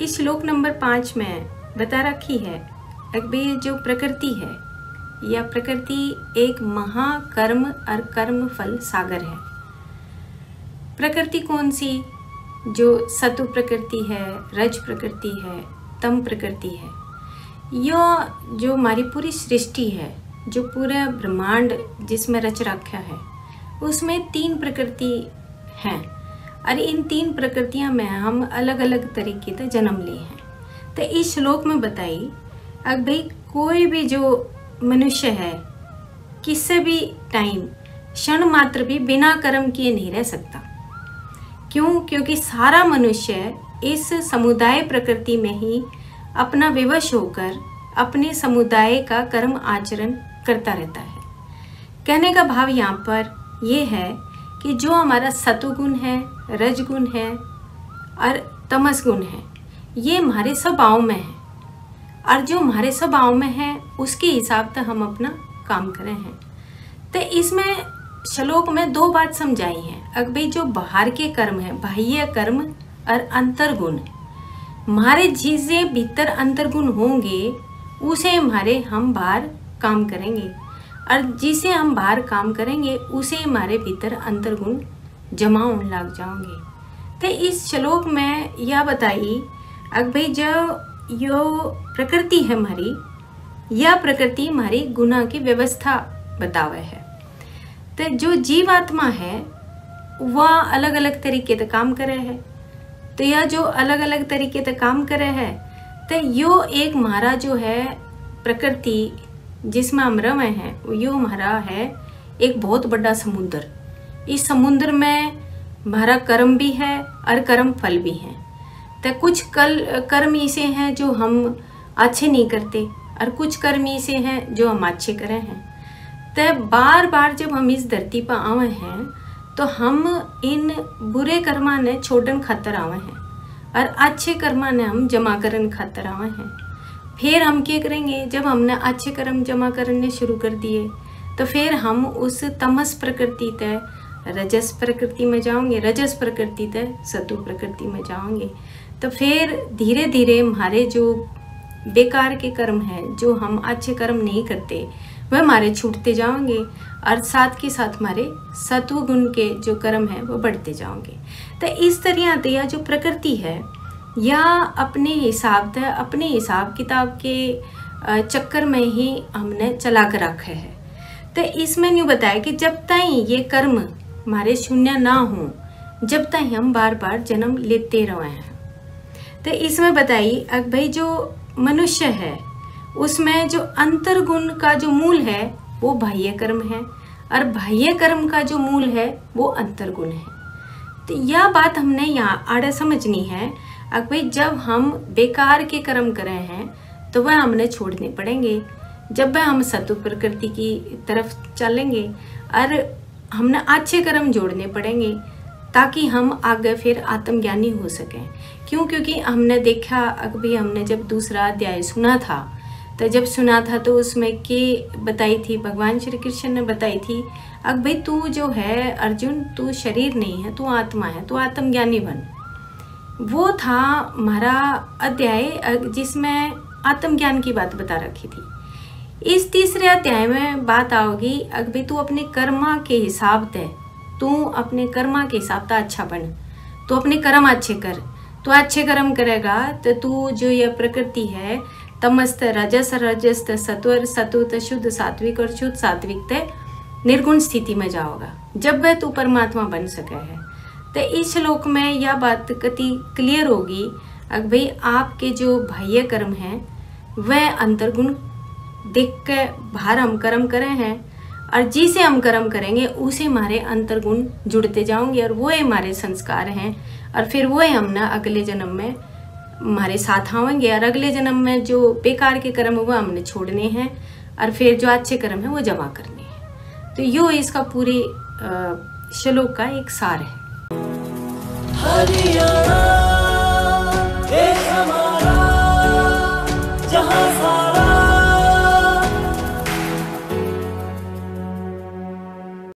इस श्लोक नंबर 5 में बता रखी है कि जो प्रकृति है या प्रकृति एक महाकर्म और कर्म फल सागर है। प्रकृति कौन सी? जो सतु प्रकृति है, रज प्रकृति है, तम प्रकृति है। यह जो हमारी पूरी सृष्टि है, जो पूरा ब्रह्मांड जिसमें रच रखा है, उसमें 3 प्रकृति हैं और इन 3 प्रकृतियां में हम अलग अलग तरीके से जन्म लिए हैं। तो इस श्लोक में बताई अब भाई कोई भी जो मनुष्य है किसी भी टाइम क्षण मात्र भी बिना कर्म किए नहीं रह सकता। क्यों? क्योंकि सारा मनुष्य इस समुदाय प्रकृति में ही अपना विवश होकर अपने समुदाय का कर्म आचरण करता रहता है। कहने का भाव यहाँ पर यह है कि जो हमारा सतुगुण है, रजगुण है और तमस गुण है, ये हमारे स्वभाव में है और जो हमारे स्वभाव में है उसके हिसाब से हम अपना काम कर रहे हैं। तो इसमें श्लोक में 2 बात समझाई हैं। अब भाई जो बाहर के कर्म है, बाह्य कर्म और अंतर्गुण, हमारे जिसे भीतर अंतर्गुण होंगे उसे हमारे हम बाहर काम करेंगे और जिसे हम बाहर काम करेंगे उसे हमारे भीतर अंतर्गुण जमा होने लग जाएंगे। तो इस श्लोक में यह बताई अब भाई जो प्रकृति है हमारी, यह प्रकृति हमारी गुना की व्यवस्था बतावे है। तो जो जीवात्मा है वह अलग अलग तरीके से काम करे है। तो यह जो अलग अलग तरीके से काम करे है, तो यो एक हमारा जो है प्रकृति जिसमें हम रहे हैं, यो हमारा है एक बहुत बड़ा समुद्र। इस समुद्र में हमारा कर्म भी है और कर्म फल भी है। तो कुछ कर्म ऐसे हैं जो हम अच्छे नहीं करते और कुछ कर्म ऐसे हैं जो हम अच्छे करे हैं। तो बार बार जब हम इस धरती पर आवे हैं तो हम इन बुरे कर्मा ने छोड़न खातर आवे हैं और अच्छे कर्मा ने हम जमा करन खातर आवे हैं। फिर हम क्या करेंगे? जब हमने अच्छे कर्म जमा करने शुरू कर दिए तो फिर हम उस तमस प्रकृति तय रजस प्रकृति में जाओगे, रजस प्रकृति तय सतु प्रकृति में जाओगे। तो फिर धीरे धीरे हमारे जो बेकार के कर्म हैं, जो हम अच्छे कर्म नहीं करते, वह हमारे छूटते जाओगे और साथ के साथ हमारे सत्व गुण के जो कर्म हैं वो बढ़ते जाओगे। तो इस तरह से यह जो प्रकृति है या अपने हिसाब किताब के चक्कर में ही हमने चला कर रखा है। तो इसमें यूँ बताया कि जब तक ये कर्म हमारे शून्य ना हो, जब तक हम बार बार जन्म लेते रहे हैं। तो इसमें बताई अब भाई जो मनुष्य है उसमें जो अंतर्गुण का जो मूल है वो बाह्य कर्म है और बाह्य कर्म का जो मूल है वो अंतर्गुण है। तो यह बात हमने यहाँ आड़े समझनी है। अब भाई जब हम बेकार के कर्म कर रहे हैं तो वह हमने छोड़ने पड़ेंगे। जब वह हम सत्व प्रकृति की तरफ चलेंगे और हमने अच्छे कर्म जोड़ने पड़ेंगे ताकि हम आगे फिर आत्मज्ञानी हो सकें। क्यों? क्योंकि हमने देखा अभी हमने जब दूसरा अध्याय सुना था, तो जब सुना था तो उसमें के बताई थी, भगवान श्री कृष्ण ने बताई थी अब भाई तू जो है अर्जुन, तू शरीर नहीं है, तू आत्मा है, तू आत्मज्ञानी बन। वो था हमारा अध्याय जिसमें आत्मज्ञान की बात बता रखी थी। इस तीसरे अध्याय में बात आओगी अब भाई तू अपने कर्मा के हिसाब से, तू अपने कर्मा के हिसाब से अच्छा बन, तू अपने कर्म अच्छे कर। तू अच्छे कर्म करेगा तो तू जो यह प्रकृति है तमस्त रजस, रजस सत्वर, सत्व शुद्ध सात्विक और शुद्ध सात्विक निर्गुण स्थिति में जाओगा, जब वह तू परमात्मा बन सके है। तो इस श्लोक में यह बात कति क्लियर होगी अब भाई आपके जो बाह्य कर्म हैं वह अंतर्गुण देख के बाहर हम कर्म करे हैं और जिसे हम कर्म करेंगे उसे हमारे अंतर्गुण जुड़ते जाओगे और वो हमारे संस्कार हैं और फिर वो हमने अगले जन्म में हमारे साथ आएंगे और अगले जन्म में जो बेकार के कर्म वो हमने छोड़ने हैं और फिर जो अच्छे कर्म है वो जमा करने हैं। तो यो इसका पूरे श्लोक का एक सार है।